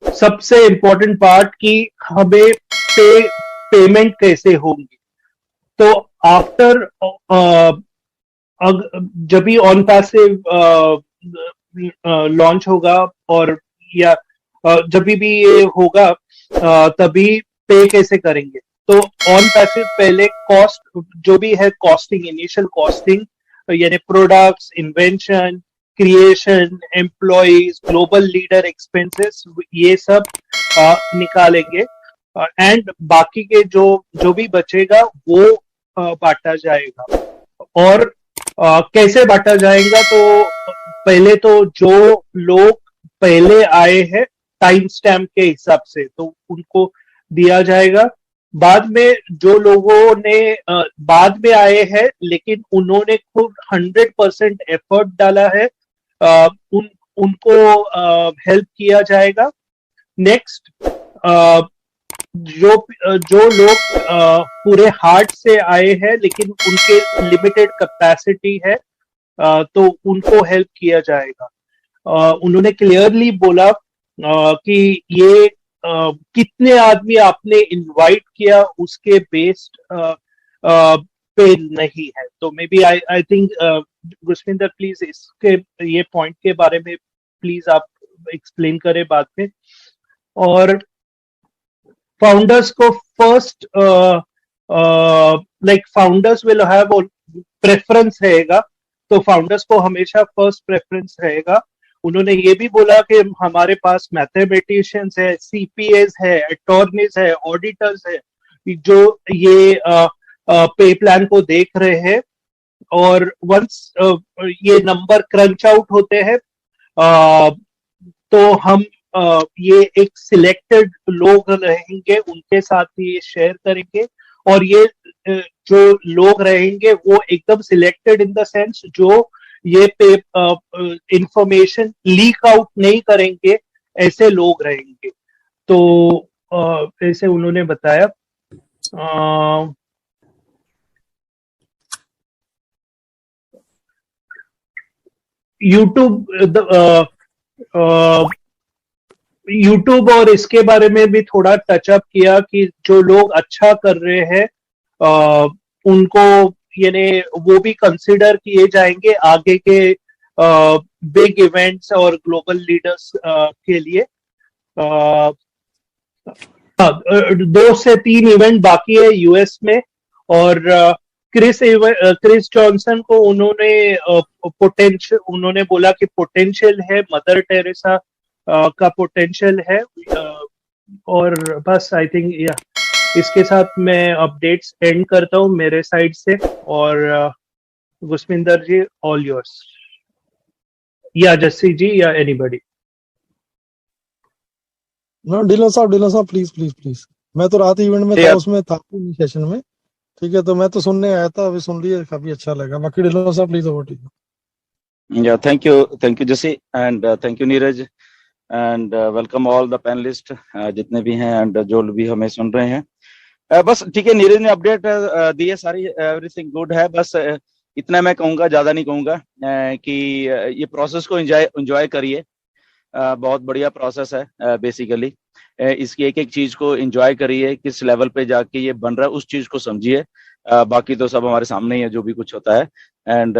सबसे important part कि हमें पेमेंट कैसे होंगी। तो आफ्टर जब भी ऑन पैसिव लॉन्च होगा और या जब भी ये होगा तभी पे कैसे करेंगे। तो ऑन पैसिव पहले कॉस्ट जो भी है, कॉस्टिंग, इनिशियल कॉस्टिंग, यानी products, invention, creation, employees, global leader expenses, ये सब निकालेंगे एंड बाकी के जो जो भी बचेगा वो बांटा जाएगा। और कैसे बांटा जाएगा, तो पहले तो जो लोग पहले आए हैं टाइम स्टैम्प के हिसाब से तो उनको दिया जाएगा। बाद में जो लोगों ने बाद में आए हैं लेकिन उन्होंने खुद 100% एफर्ट डाला है, उनको हेल्प किया जाएगा। नेक्स्ट, जो जो लोग पूरे हार्ट से आए हैं लेकिन उनके लिमिटेड कैपेसिटी है, तो उनको हेल्प किया जाएगा। उन्होंने क्लियरली बोला कि ये कितने आदमी आपने इनवाइट किया उसके बेस्ड पे नहीं है। तो may be I think Gurvinder please इसके ये पॉइंट के बारे में प्लीज आप एक्सप्लेन करें बाद में। और फाउंडर्स को first like founders will have preference रहेगा, तो फाउंडर्स को हमेशा फर्स्ट प्रेफरेंस रहेगा। उन्होंने ये भी बोला कि हमारे पास मैथमेटिशियंस है, सीपीएस है, अटॉर्नीज है, ऑडिटर्स है जो ये पे प्लान को देख रहे हैं। और वंस ये नंबर क्रंच आउट होते हैं तो हम ये एक सिलेक्टेड लोग रहेंगे उनके साथ ये शेयर करेंगे। और ये जो लोग रहेंगे वो एकदम सिलेक्टेड इन द सेंस जो ये पे इंफॉर्मेशन लीक आउट नहीं करेंगे, ऐसे लोग रहेंगे। तो ऐसे उन्होंने बताया। यूट्यूब और इसके बारे में भी थोड़ा टचअप किया कि जो लोग अच्छा कर रहे हैं उनको यानी वो भी कंसिडर किए जाएंगे आगे के बिग इवेंट्स और ग्लोबल लीडर्स के लिए। 2 से 3 इवेंट बाकी है यूएस में। और क्रिस जॉनसन को उन्होंने बोला कि पोटेंशियल है, मदर टेरेसा का पोटेंशियल है। और बस आई थिंक इसके साथ मैं अपडेट्स एंड करता हूं मेरे साइड से। और गुरविंदर जी, ऑल योर्स, या जस्सी जी या एनीबॉडी। नो, डिलन साहब प्लीज प्लीज प्लीज। मैं तो रात इवेंट में था, उसमें था सेशन में, ठीक है, तो मैं तो सुनने आया था, अभी सुन लिया, काफी अच्छा लगा। बाकी डिलन साहब प्लीज ओवर टू यू। या thank you Jassi and thank you Neeraj and welcome all the panelist जितने भी हैं एंड जो भी हमें सुन रहे हैं। बस ठीक है, नीरज ने अपडेट दी है सारी, एवरीथिंग गुड है। बस इतना मैं कहूँगा, ज्यादा नहीं कहूँगा, कि ये प्रोसेस को एंजॉय करिए। बहुत बढ़िया प्रोसेस है बेसिकली। इसकी एक एक चीज को एंजॉय करिए, किस लेवल पे जाके ये बन रहा है उस चीज को समझिए। बाकी तो सब हमारे सामने ही है जो भी कुछ होता है। एंड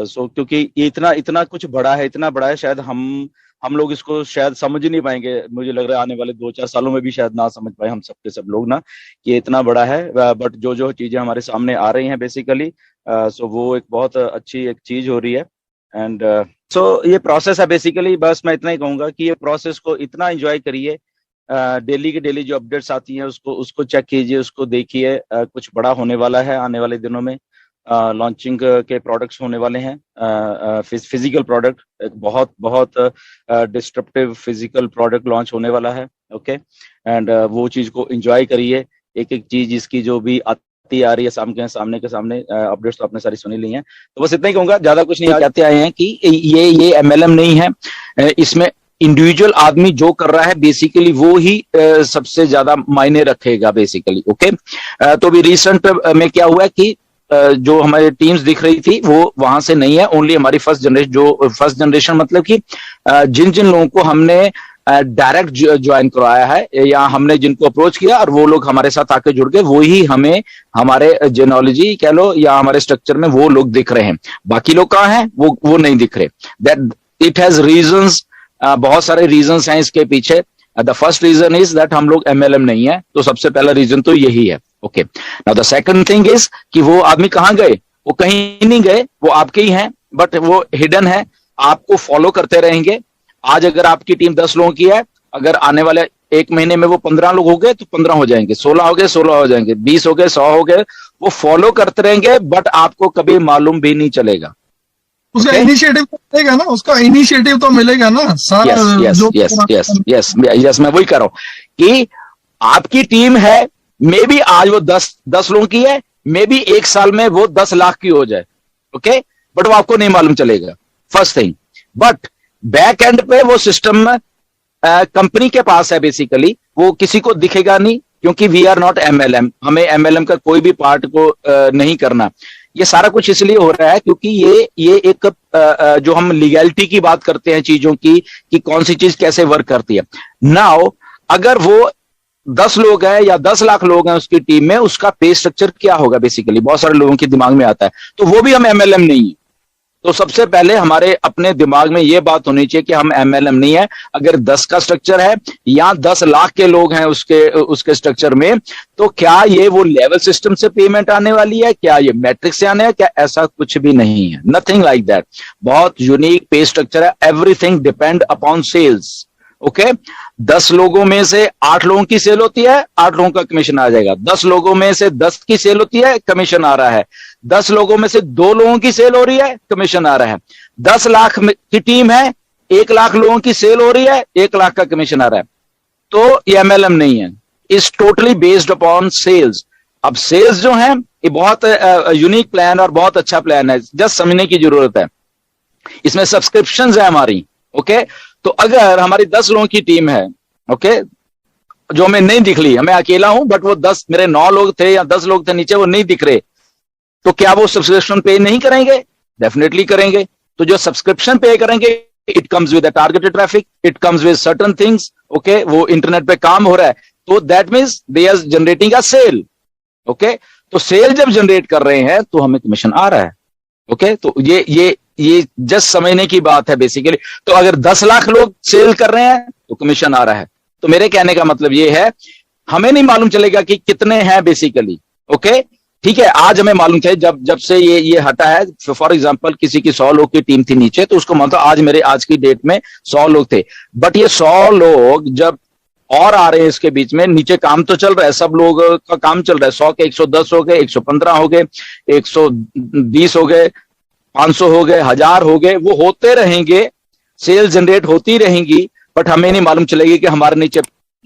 सो क्योंकि ये इतना कुछ बड़ा है, इतना बड़ा है, शायद हम लोग इसको शायद समझ ही नहीं पाएंगे। मुझे लग रहा है आने वाले 2-4 सालों में भी शायद ना समझ पाए हम सबके सब लोग ना, कि ये इतना बड़ा है। बट जो चीजें हमारे सामने आ रही हैं बेसिकली, सो वो एक बहुत अच्छी एक चीज हो रही है। एंड सो ये प्रोसेस है बेसिकली। बस मैं इतना ही कहूंगा कि ये प्रोसेस को इतना एंजॉय करिए। डेली के डेली जो अपडेट्स आती हैं उसको चेक कीजिए, उसको देखिए। कुछ बड़ा होने वाला है आने वाले दिनों में। लॉन्चिंग के प्रोडक्ट्स होने वाले हैं, फिजिकल प्रोडक्ट, एक बहुत डिस्ट्रप्टिव फिजिकल प्रोडक्ट लॉन्च होने वाला है। ओके, एंड वो चीज को एंजॉय करिए। एक एक चीज इसकी जो भी आती आ रही है सामने के सामने, अपडेट्स तो आपने सारी सुनी ली हैं। तो बस इतना ही कहूंगा, ज्यादा कुछ नहीं कहते आए हैं कि ये एमएलएम नहीं है। इसमें इंडिविजुअल आदमी जो कर रहा है बेसिकली वो ही सबसे ज्यादा मायने रखेगा बेसिकली। ओके, तो भी रिसेंट में क्या हुआ कि जो हमारी टीम्स दिख रही थी वो वहां से नहीं है। ओनली हमारी फर्स्ट जनरेशन मतलब कि जिन लोगों को हमने डायरेक्ट ज्वाइन करवाया है, या हमने जिनको अप्रोच किया और वो लोग हमारे साथ आके जुड़ गए, वो ही हमें हमारे जेनोलॉजी कह लो या हमारे स्ट्रक्चर में वो लोग दिख रहे हैं। बाकी लोग कहाँ हैं, वो नहीं दिख रहे। दैट इट हैज रीजंस, बहुत सारे रीजंस हैं इसके पीछे। The first reason is that हम लोग एमएलएम नहीं है, तो सबसे पहला रीजन तो यही है। Okay, now the second thing is कि वो आदमी कहाँ गए, वो कहीं नहीं गए, वो आपके ही हैं, बट वो हिडन है, आपको फॉलो करते रहेंगे। आज अगर आपकी टीम 10 लोगों की है, अगर आने वाले 1 महीने में वो 15 लोग हो गए तो 15 हो जाएंगे, 16 हो गए 16 हो जाएंगे, 20 हो गए 100 हो गए, वो फॉलो करते रहेंगे, बट आपको कभी मालूम भी नहीं चलेगा। उसका इनिशिएटिव तो मिलेगा ना, उसका इनिशिएटिव तो मिलेगा ना सारा। यस, मैं वही कर रहा हूं कि आपकी टीम है, मे बी आज वो 10 लोगों की है, मे बी 1 साल में वो 10 लाख की हो जाए। ओके, बट वो आपको नहीं मालूम चलेगा, first thing. But back and पे वो सिस्टम कंपनी के पास है, बेसिकली वो किसी को दिखेगा नहीं, क्योंकि वी आर नॉट एमएलएम, हमें एमएलएम का कोई भी पार्ट को नहीं करना। ये सारा कुछ इसलिए हो रहा है क्योंकि ये एक जो हम लीगैलिटी की बात करते हैं चीजों की, कि कौन सी चीज कैसे वर्क करती है। नाउ अगर वो 10 लोग हैं या 10 लाख लोग हैं उसकी टीम में, उसका पे स्ट्रक्चर क्या होगा, बेसिकली बहुत सारे लोगों के दिमाग में आता है, तो वो भी हम एमएलएम नहीं है। तो सबसे पहले हमारे अपने दिमाग में ये बात होनी चाहिए कि हम एमएलएम नहीं है। अगर 10 का स्ट्रक्चर है या 10 लाख के लोग हैं उसके स्ट्रक्चर में, तो क्या ये वो लेवल सिस्टम से पेमेंट आने वाली है, क्या ये मैट्रिक्स से आने है, क्या ऐसा कुछ भी नहीं है, नथिंग लाइक दैट। बहुत यूनिक पे स्ट्रक्चर है, everything depend upon sales. Okay, 10 लोगों में से 8 लोगों की सेल होती है, 8 लोगों का कमीशन आ जाएगा। 10 लोगों में से 10 की सेल होती है, कमीशन आ रहा है। 10 लोगों में से 2 लोगों की सेल हो रही है, कमीशन आ रहा है। 10 लाख की टीम है, 1 लाख लोगों की सेल हो रही है, 1 लाख का कमीशन आ रहा है। तो ये एमएलएम नहीं है, is totally based upon sales. अब सेल्स जो है ये बहुत यूनिक प्लान और बहुत अच्छा प्लान है, जस्ट समझने की जरूरत है। इसमें सब्सक्रिप्शन है हमारी। ओके, तो अगर हमारी 10 लोगों की टीम है, ओके, जो हमें नहीं दिख रही, मैं अकेला हूं, बट वो 10 मेरे 9 लोग थे या 10 लोग थे नीचे, वो नहीं दिख रहे, तो क्या वो सब्सक्रिप्शन पे नहीं करेंगे? डेफिनेटली करेंगे। तो जो सब्सक्रिप्शन पे करेंगे, it comes with targeted traffic, it comes with certain things. Okay, वो इंटरनेट पे काम हो रहा है, तो that means they are generating a sale. Okay, तो सेल जब जनरेट कर रहे हैं तो हमें कमीशन आ रहा है। ओके, तो ये जस्ट समझने की बात है बेसिकली। तो अगर 10 लाख लोग सेल कर रहे हैं तो कमीशन आ रहा है। तो मेरे कहने का मतलब ये है, हमें नहीं मालूम चलेगा कि कितने हैं बेसिकली। ओके, ठीक है, आज हमें मालूम थे जब से ये हटा है। फॉर एग्जांपल किसी की 100 लोग की टीम थी नीचे, तो उसको मानता आज की डेट में 100 लोग थे, बट ये 100 लोग जब और आ रहे हैं इसके बीच में, नीचे काम तो चल रहा है, सब लोग का काम चल रहा है। 100 के 110 हो गए, 115 हो गए, 120 हो गए, 500 हो गए, 1000 हो गए, वो होते रहेंगे, सेल जनरेट होती रहेंगी, बट हमें नहीं मालूम चलेगी कि हमारे नीचे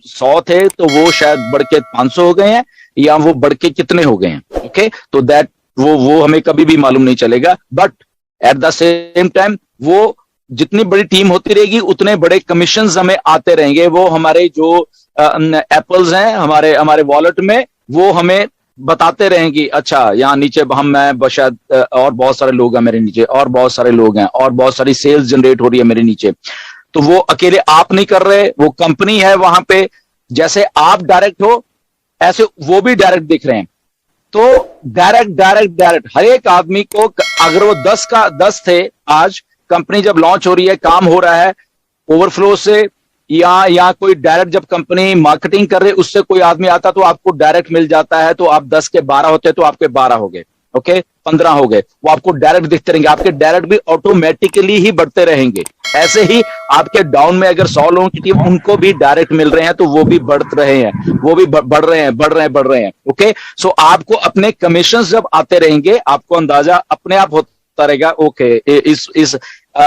100 थे तो वो शायद बढ़ के 500 हो गए हैं, या वो बढ़ के कितने हो गए हैं। ओके, तो दैट वो हमें कभी भी मालूम नहीं चलेगा। But at the same time वो जितनी बड़ी टीम होती रहेगी उतने बड़े कमीशंस हमें आते रहेंगे। वो हमारे जो एप्पल्स हैं हमारे वॉलेट में, वो हमें बताते रहेंगे, अच्छा यहाँ नीचे मैं शायद और बहुत सारे लोग हैं मेरे नीचे, और बहुत सारे लोग हैं, और बहुत सारी सेल्स जनरेट हो रही है मेरे नीचे। तो वो अकेले आप नहीं कर रहे, वो कंपनी है वहां पे, जैसे आप डायरेक्ट हो ऐसे वो भी डायरेक्ट दिख रहे हैं। तो डायरेक्ट हर एक आदमी को, अगर वो 10 थे, आज कंपनी जब लॉन्च हो रही है, काम हो रहा है ओवरफ्लो से, या कोई डायरेक्ट जब कंपनी मार्केटिंग कर रही है उससे कोई आदमी आता तो आपको डायरेक्ट मिल जाता है। तो आप 10 के 12 होते तो आपके 12 हो गए, ओके, 15 हो गए, वो आपको डायरेक्ट दिखते रहेंगे। आपके डायरेक्ट भी ऑटोमेटिकली ही बढ़ते रहेंगे। ऐसे ही आपके डाउन में अगर 100 लोगों की टीम, उनको भी डायरेक्ट मिल रहे हैं तो वो भी बढ़ रहे हैं, वो भी बढ़ रहे हैं। ओके, सो आपको अपने कमीशन जब आते रहेंगे, आपको अंदाजा अपने आप होता रहेगा। ओके,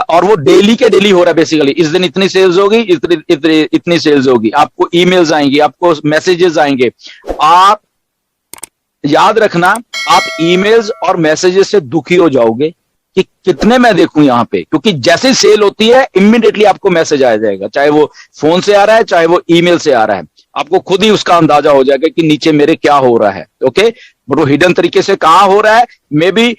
और वो डेली के डेली हो रहा है बेसिकली। इस दिन इतनी सेल्स होगी, इतनी सेल्स होगी, आपको ईमेल्स आएंगी, आपको मैसेजेस आएंगे। आप याद रखना, आप ईमेल्स और मैसेजेस से दुखी हो जाओगे कि कितने मैं देखूं यहां पे, क्योंकि जैसे सेल होती है इमीडिएटली आपको मैसेज आ जाएगा, चाहे वो फोन से आ रहा है, चाहे वो ईमेल से आ रहा है। आपको खुद ही उसका अंदाजा हो जाएगा कि नीचे मेरे क्या हो रहा है। ओके, बट वो हिडन तरीके से कहां हो रहा है, मे बी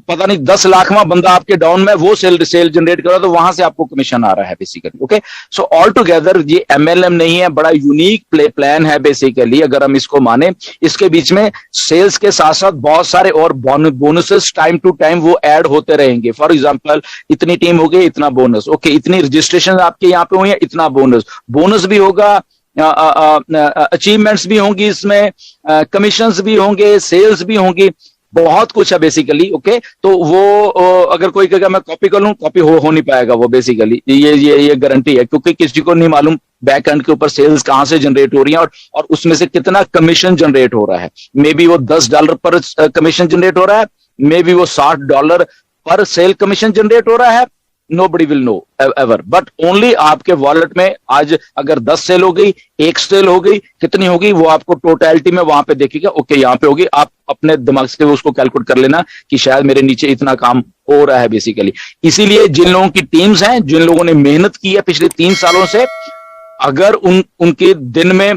पता नहीं 10 लाखवां बंदा आपके डाउन में वो सेल जनरेट कर रहा है, तो वहां से आपको कमीशन आ रहा है basically. Okay, so all together ये एमएलएम नहीं है, बड़ा यूनिक प्लान है बेसिकली, अगर हम इसको माने। इसके बीच में सेल्स के साथ साथ बहुत सारे और बोनसेस टाइम टू टाइम वो ऐड होते रहेंगे। फॉर एग्जांपल, इतनी टीम हो गई इतना बोनस, ओके, इतनी रजिस्ट्रेशन आपके यहाँ पे हुई है इतना बोनस भी होगा, अचीवमेंट्स भी होंगी इसमें, कमीशंस भी होंगे, सेल्स भी होंगी, बहुत कुछ है बेसिकली। ओके, तो वो अगर कोई कहेगा मैं कॉपी कर लूं, कॉपी हो नहीं पाएगा वो बेसिकली, ये गारंटी है, क्योंकि किसी को नहीं मालूम बैक एंड के ऊपर सेल्स कहां से जनरेट हो रही है और उसमें से कितना कमीशन जनरेट हो रहा है। मे बी वो $10 पर कमीशन जनरेट हो रहा है, मे बी वो $60 पर सेल कमीशन जनरेट हो रहा है, nobody will know ever, but only आपके वॉलेट में आज अगर 10 सेल हो गई, 1 सेल हो गई, कितनी होगी वो आपको टोटलिटी में वहां पे देखेगा। ओके, यहाँ पे होगी, आप अपने दिमाग से उसको कैलकुलेट कर लेना कि शायद मेरे नीचे इतना काम हो रहा है बेसिकली। इसीलिए जिन लोगों की टीम्स हैं, जिन लोगों ने मेहनत की है पिछले 3 सालों से, अगर उनके दिन में